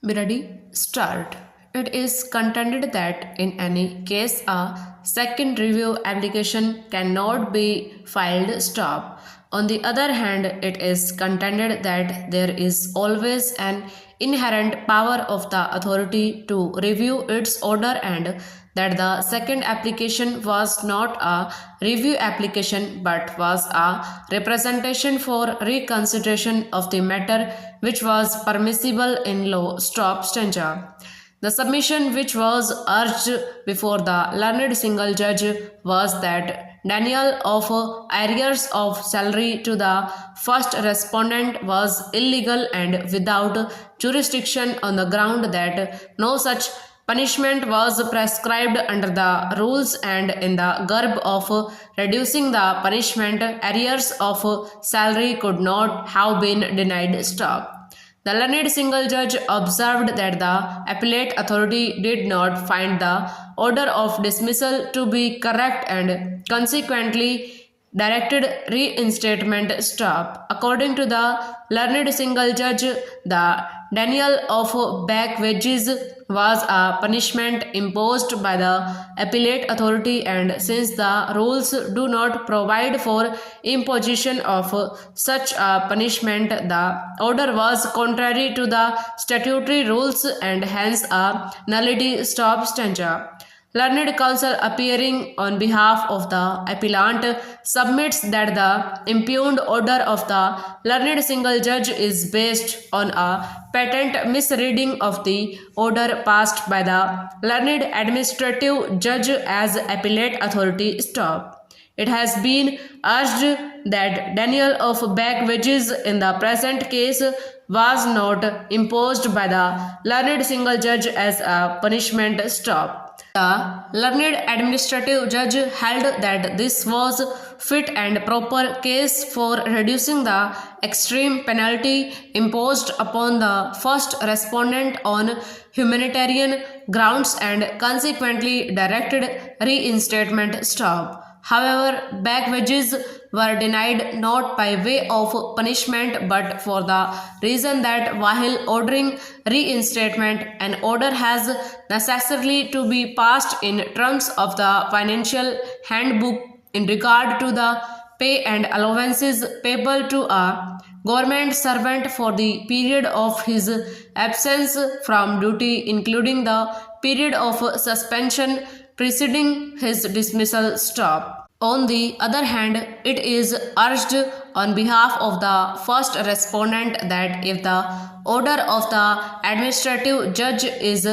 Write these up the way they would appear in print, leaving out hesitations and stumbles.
Be ready? Start. It is contended that in any case a second review application cannot be filed. Stop. On the other hand, it is contended that there is always an inherent power of the authority to review its order and that the second application was not a review application but was a representation for reconsideration of the matter which was permissible in law. Stop stanza. The submission which was urged before the learned single judge was that denial of arrears of salary to the first respondent was illegal and without jurisdiction on the ground that no such punishment was prescribed under the rules and in the garb of reducing the punishment, arrears of salary could not have been denied. Stop. The learned single judge observed that the appellate authority did not find the order of dismissal to be correct and consequently directed reinstatement. Stop. According to the learned single judge, the denial of back wages was a punishment imposed by the appellate authority, and since the rules do not provide for imposition of such a punishment, the order was contrary to the statutory rules and hence a nullity. Stop stanza. Learned counsel appearing on behalf of the appellant submits that the impugned order of the learned single judge is based on a patent misreading of the order passed by the learned administrative judge as appellate authority. Stop. It has been urged that denial of back wages in the present case was not imposed by the learned single judge as a punishment. Stop. The learned administrative judge held that this was fit and proper case for reducing the extreme penalty imposed upon the first respondent on humanitarian grounds and consequently directed reinstatement. Stop. However, back wages were denied not by way of punishment but for the reason that while ordering reinstatement, an order has necessarily to be passed in terms of the financial handbook in regard to the pay and allowances payable to a government servant for the period of his absence from duty, including the period of suspension preceding his dismissal. Stop. On the other hand, it is urged on behalf of the first respondent that if the order of the administrative judge is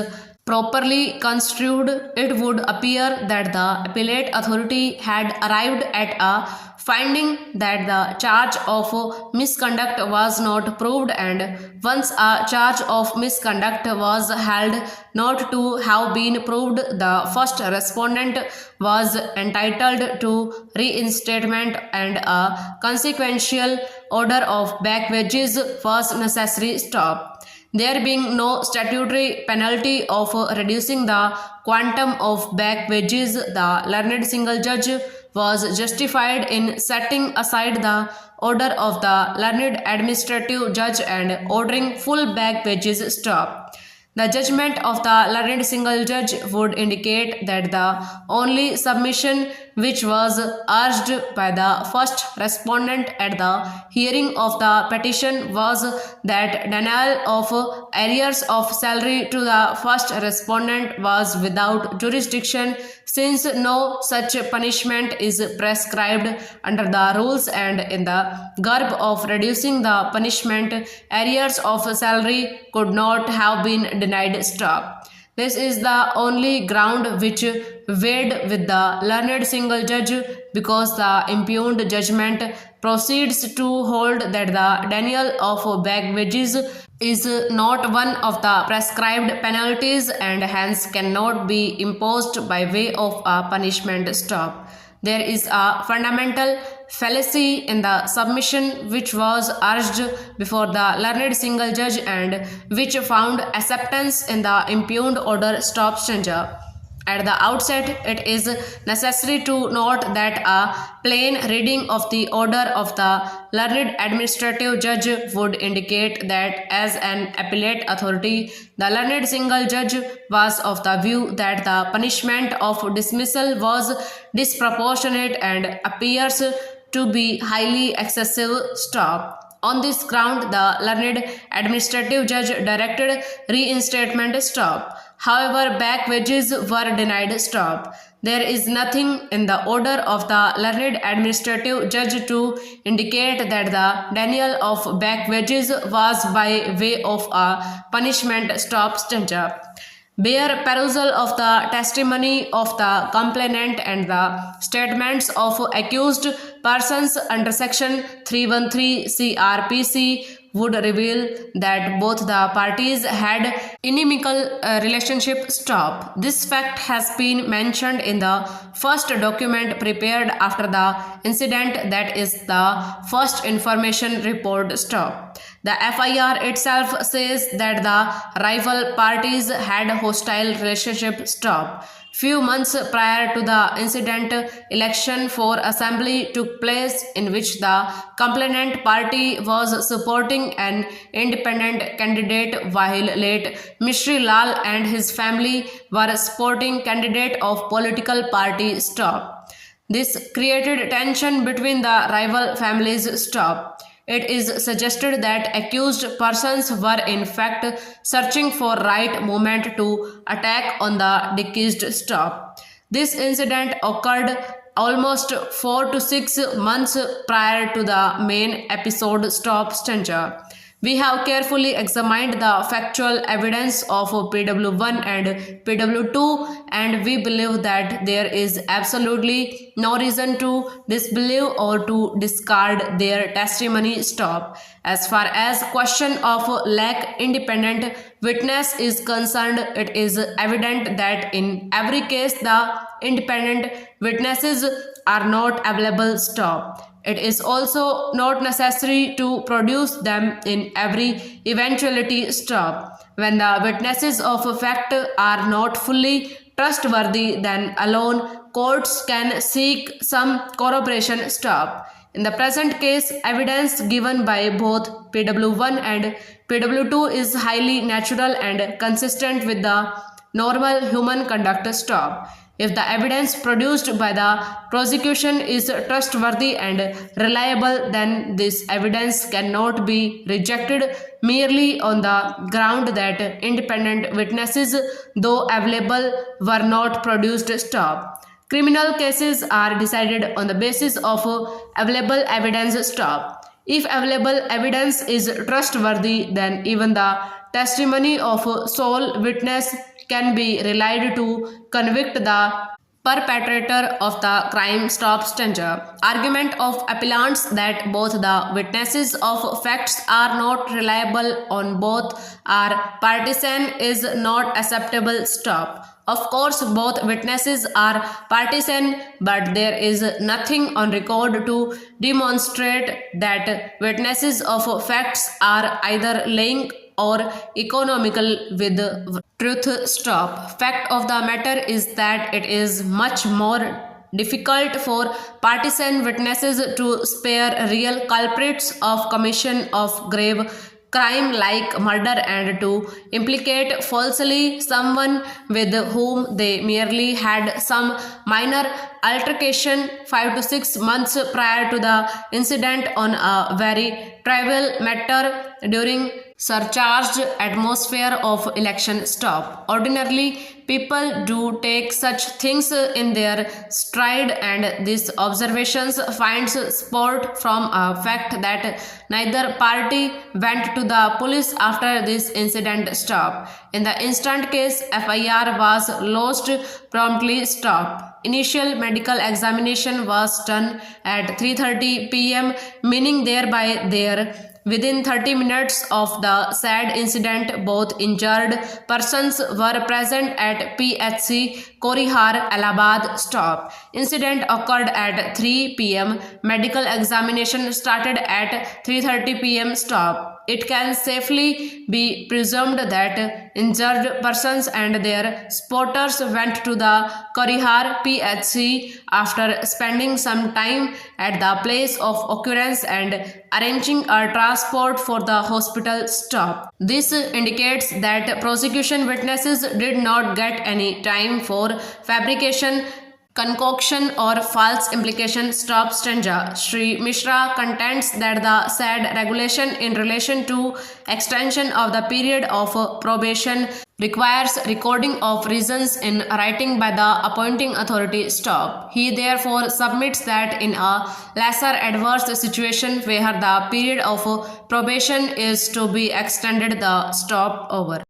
properly construed, it would appear that the appellate authority had arrived at a finding that the charge of misconduct was not proved, and once a charge of misconduct was held not to have been proved, the first respondent was entitled to reinstatement and a consequential order of back wages was necessary. Stop. There being no statutory penalty of reducing the quantum of back wages, the learned single judge was justified in setting aside the order of the learned administrative judge and ordering full back wages. Stop. The judgment of the learned single judge would indicate that the only submission which was urged by the first respondent at the hearing of the petition was that denial of arrears of salary to the first respondent was without jurisdiction, since no such punishment is prescribed under the rules and in the garb of reducing the punishment, arrears of salary could not have been denied. Stop. This is the only ground which weighed with the learned single judge, because the impugned judgment proceeds to hold that the denial of back wages is not one of the prescribed penalties and hence cannot be imposed by way of a punishment. Stop. There is a fundamental fallacy in the submission which was urged before the learned single judge and which found acceptance in the impugned order. Stop stanza. At the outset, it is necessary to note that a plain reading of the order of the learned administrative judge would indicate that as an appellate authority, the learned single judge was of the view that the punishment of dismissal was disproportionate and appears to be highly excessive. Stop. On this ground, the learned administrative judge directed reinstatement. Stop. However, back wages were denied. Stop. There is nothing in the order of the learned administrative judge to indicate that the denial of back wages was by way of a punishment. Stop. Stanza. Bare perusal of the testimony of the complainant and the statements of accused persons under section 313 CRPC would reveal that both the parties had inimical relationship. Stop. This fact has been mentioned in the first document prepared after the incident, that is the first information report. Stop. The FIR itself says that the rival parties had hostile relationship. Stop. Few months prior to the incident, election for assembly took place in which the complainant party was supporting an independent candidate while late Mishri Lal and his family were supporting candidate of political party. Stop. This created tension between the rival families. Stop. It is suggested that accused persons were in fact searching for right moment to attack on the deceased. Stop. This incident occurred almost 4 to 6 months prior to the main episode. Stop. Stanza. We have carefully examined the factual evidence of PW1 and PW2, and we believe that there is absolutely no reason to disbelieve or to discard their testimony. Stop. As far as question of lack independent witness is concerned, it is evident that in every case the independent witnesses are not available. Stop. It is also not necessary to produce them in every eventuality. Stop. When the witnesses of a fact are not fully trustworthy, then alone courts can seek some corroboration. Stop. In the present case, evidence given by both PW1 and PW2 is highly natural and consistent with the normal human conduct. Stop. If the evidence produced by the prosecution is trustworthy and reliable, then this evidence cannot be rejected merely on the ground that independent witnesses, though available, were not produced. Stop. Criminal cases are decided on the basis of available evidence. Stop. If available evidence is trustworthy, then even the testimony of sole witness can be relied to convict the perpetrator of the crime. Stop. Stanza. Argument of appellants that both the witnesses of facts are not reliable on both are partisan is not acceptable. Stop. Of course, both witnesses are partisan, but there is nothing on record to demonstrate that witnesses of facts are either lying or economical with truth. Stop. Fact of the matter is that it is much more difficult for partisan witnesses to spare real culprits of commission of grave crime like murder and to implicate falsely someone with whom they merely had some minor altercation 5 to 6 months prior to the incident on a very trivial matter during surcharged atmosphere of election. Stop. Ordinarily, people do take such things in their stride, and this observations finds support from a fact that neither party went to the police after this incident. Stop. In the instant case, FIR was lodged promptly. Stop. Initial medical examination was done at 3:30 p.m., meaning thereby there within 30 minutes of the sad incident, both injured persons were present at PHC Korihar, Allahabad. Stop. Incident occurred at 3 p.m. Medical examination started at 3:30 p.m. Stop. it can safely be presumed that injured persons and their supporters went to the Korihar PHC after spending some time at the place of occurrence and arranging a transport for the hospital stop. This indicates that prosecution witnesses did not get any time for fabrication, concoction or false implication. Stop stanza. Sri Mishra contends that the said regulation in relation to extension of the period of probation requires recording of reasons in writing by the appointing authority. Stop. He therefore submits that in a lesser adverse situation where the period of probation is to be extended, the stop over.